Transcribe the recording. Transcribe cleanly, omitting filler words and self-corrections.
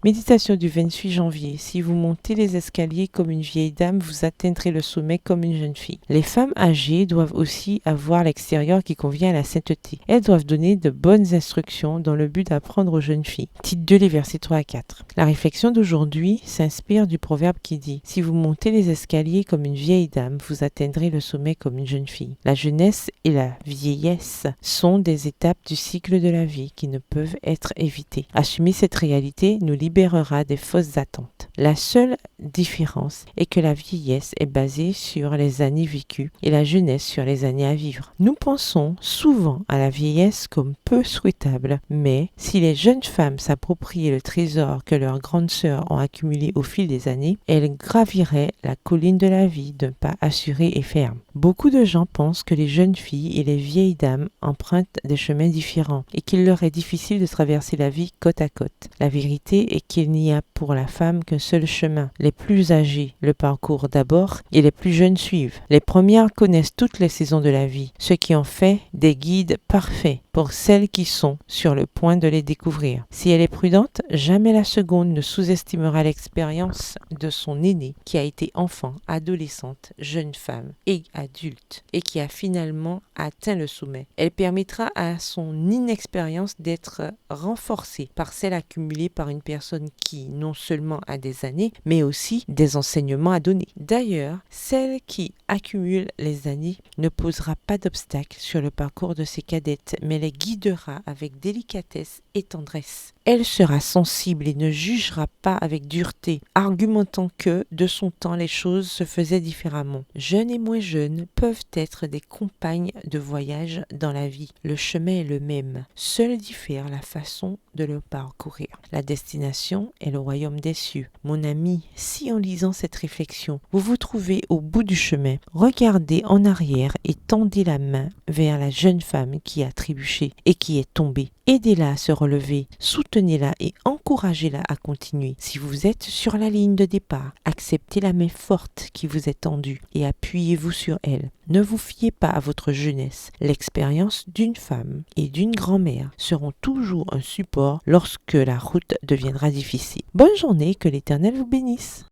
Méditation du 28 janvier. Si vous montez les escaliers comme une vieille dame, vous atteindrez le sommet comme une jeune fille. Les femmes âgées doivent aussi avoir l'extérieur qui convient à la sainteté. Elles doivent donner de bonnes instructions dans le but d'apprendre aux jeunes filles. Titre 2, les versets 3 à 4. La réflexion d'aujourd'hui s'inspire du proverbe qui dit « Si vous montez les escaliers comme une vieille dame, vous atteindrez le sommet comme une jeune fille. » La jeunesse et la vieillesse sont des étapes du cycle de la vie qui ne peuvent être évitées. Assumer cette réalité nous libérera des fausses attentes. La seule différence est que la vieillesse est basée sur les années vécues et la jeunesse sur les années à vivre. Nous pensons souvent à la vieillesse comme peu souhaitable, mais si les jeunes femmes s'appropriaient le trésor que leurs grandes sœurs ont accumulé au fil des années, elles graviraient la colline de la vie d'un pas assuré et ferme. Beaucoup de gens pensent que les jeunes filles et les vieilles dames empruntent des chemins différents et qu'il leur est difficile de traverser la vie côte à côte. La vérité est qu'il n'y a pour la femme qu'un seul chemin. Les plus âgés le parcourent d'abord et les plus jeunes suivent. Les premières connaissent toutes les saisons de la vie, ce qui en fait des guides parfaits pour celles qui sont sur le point de les découvrir. Si elle est prudente, jamais la seconde ne sous-estimera l'expérience de son aînée qui a été enfant, adolescente, jeune femme et adulte et qui a finalement atteint le sommet. Elle permettra à son inexpérience d'être renforcée par celle accumulée par une personne qui non seulement a des années, mais aussi des enseignements à donner. D'ailleurs, celle qui accumule les années ne posera pas d'obstacles sur le parcours de ses cadettes, mais les guidera avec délicatesse et tendresse. Elle sera sensible et ne jugera pas avec dureté, argumentant que, de son temps, les choses se faisaient différemment. Jeunes et moins jeunes peuvent être des compagnes de voyage dans la vie. Le chemin est le même, seul diffère la façon de le parcourir. La destination est le royaume des cieux. Mon ami, si en lisant cette réflexion, vous vous trouvez au bout du chemin, regardez en arrière et tendez la main vers la jeune femme qui a trébuché et qui est tombée. Aidez-la à se relever, soutenez-la et encouragez-la à continuer. Si vous êtes sur la ligne de départ, acceptez la main forte qui vous est tendue et appuyez-vous sur elle. Ne vous fiez pas à votre jeunesse. L'expérience d'une femme et d'une grand-mère seront toujours un support lorsque la route deviendra difficile. Bonne journée, que l'Éternel vous bénisse.